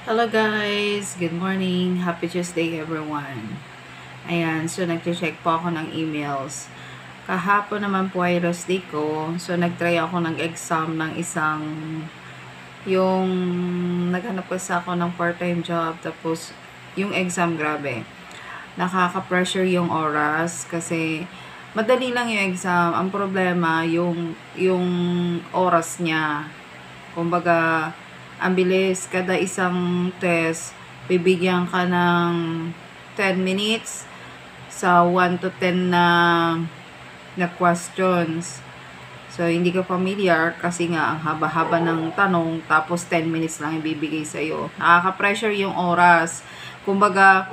Hello guys! Good morning! Happy Tuesday everyone! Ayan, so nag-check po ako ng emails. Kahapon naman po ay rest day ko. So nag-try ako ng exam ng yung naghanap kasi ako ng part-time job. Tapos yung exam, grabe. Nakaka-pressure yung oras kasi madali lang yung exam. Ang problema, yung oras niya. Kumbaga, ang bilis, kada isang test, bibigyan ka ng 10 minutes sa 1 to 10 na questions. So, hindi ka familiar kasi nga ang haba-haba ng tanong tapos 10 minutes lang ibibigay sa'yo. Nakaka-pressure yung oras. Kumbaga,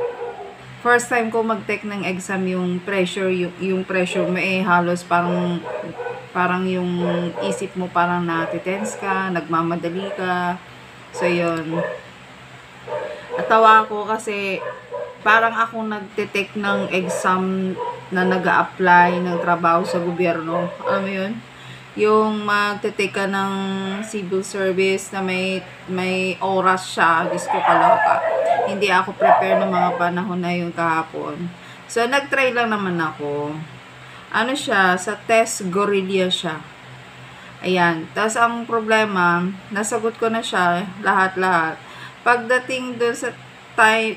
first time ko mag-take ng exam yung pressure mo halos parang yung isip mo parang natitense ka, nagmamadali ka. So, yun. Natawa ako kasi parang ako nagte-take ng exam na nag-a-apply ng trabaho sa gobyerno. Alam mo yun? Yung magte-take ka ng civil service na may oras siya. Diyos ko, kaloka. Hindi ako prepare ng mga panahon na yun kahapon. So, nag-try lang naman ako. Ano siya? Sa test Gorilla siya. Ayan. Tapos, ang problema, nasagot ko na siya, lahat-lahat. Pagdating doon sa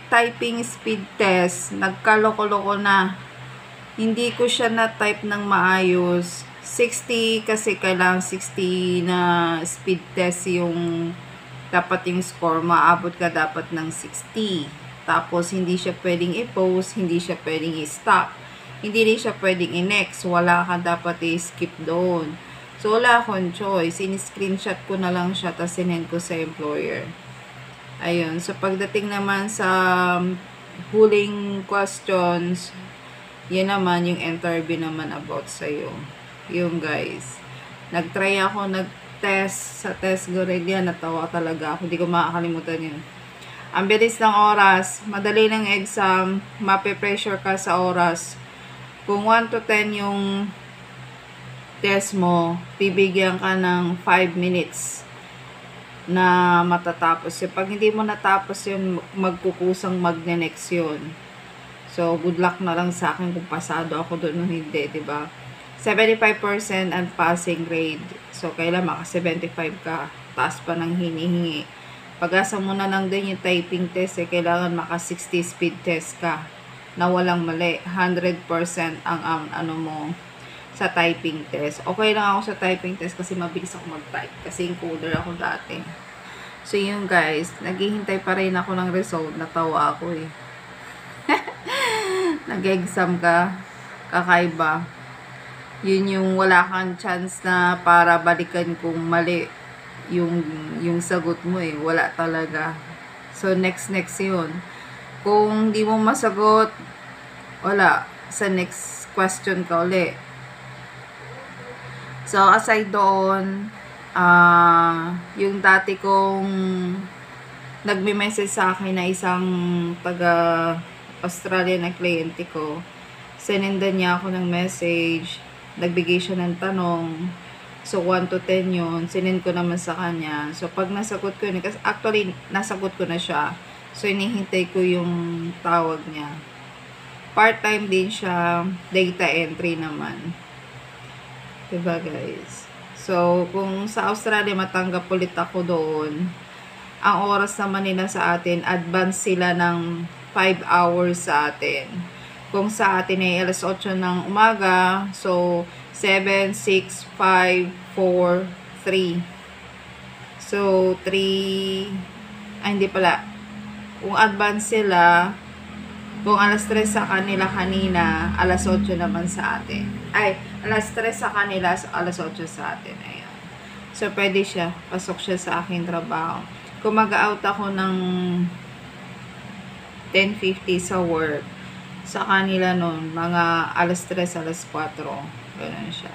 typing speed test, nagkaloko-loko na. Hindi ko siya na-type ng maayos. 60 kasi kailangan 60 na speed test yung dapat yung score. Maabot ka dapat ng 60. Tapos, hindi siya pwedeng i-post, hindi siya pwedeng i-stop. Hindi rin siya pwedeng i-next. Wala ka dapat i-skip doon. So, wala akong choice. In-screenshot ko na lang siya, tapos sinend ko sa employer. Ayun. So, pagdating naman sa huling questions, yan naman, yung interview naman about sa'yo. Yung guys. Nag-try ako, nag-test sa test Gorilla. Natawa talaga ako. Hindi ko makakalimutan yun. Ang bilis ng oras. Madali ng exam. Mape-pressure ka sa oras. Kung 1 to 10 yung test mo, bibigyan ka ng 5 minutes na matatapos. Pag hindi mo natapos yun, magkukusang magne-next yun. So, good luck na lang sa akin kung pasado ako doon o hindi, diba? 75% ang passing grade. So, kailan maka 75 ka. Taas pa ng hinihingi. Pag-asa mo na lang din yung typing test, kailangan maka 60 speed test ka na walang mali. 100% ang ano mo sa typing test. Okay lang ako sa typing test kasi mabilis ako mag-type. Kasi encoder ako dati. So, yun guys. Naghihintay pa rin ako ng result. Natawa ako eh. Nag-exam ka. Kakaiba. Yun yung wala kang chance na para balikan kung mali yung sagot mo eh. Wala talaga. So, next yun. Kung di mo masagot, wala. Sa next question ka uli. So, aside doon, yung dati kong nagme-message sa akin na isang taga-Australia na kliyente ko, sinendan niya ako ng message, nagbigay siya ng tanong, so 1 to 10 yun, sinend ko naman sa kanya. So, pag nasagot ko yun, kasi actually, nasagot ko na siya, so inihintay ko yung tawag niya. Part-time din siya, data entry naman. Diba guys? So, kung sa Australia matanggap ulit ako doon, ang oras naman nila sa atin, advance sila ng 5 hours sa atin. Kung sa atin ay alas 8 ng umaga, so 7, 6, 5, 4, 3. So, 3, hindi pala. Kung advance sila, kung alas 3 sa kanila kanina, alas 8 naman sa atin. Ay, alas 3 sa kanila, alas 8 sa atin. Ayan. So, pwede siya. Pasok siya sa aking trabaho. Kung mag-out ako ng 10:50 sa work, sa kanila nun, mga alas 3, alas 4. Ganun siya.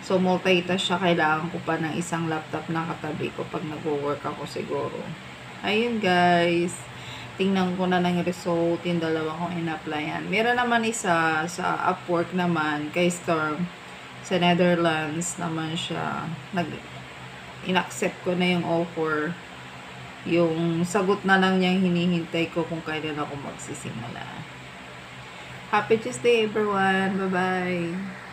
So, multitask siya. Kailangan ko pa ng isang laptop na katabi ko pag nag-work ako siguro. Ayun, guys. Tingnan ko na ng result, yung dalawa kong in-applyan. Meron naman isa sa Upwork naman, kay Storm, sa Netherlands naman siya. In-accept ko na yung offer. Yung sagot na lang niyang hinihintay ko kung kailan ako magsisimula. Happy Tuesday everyone. Bye-bye.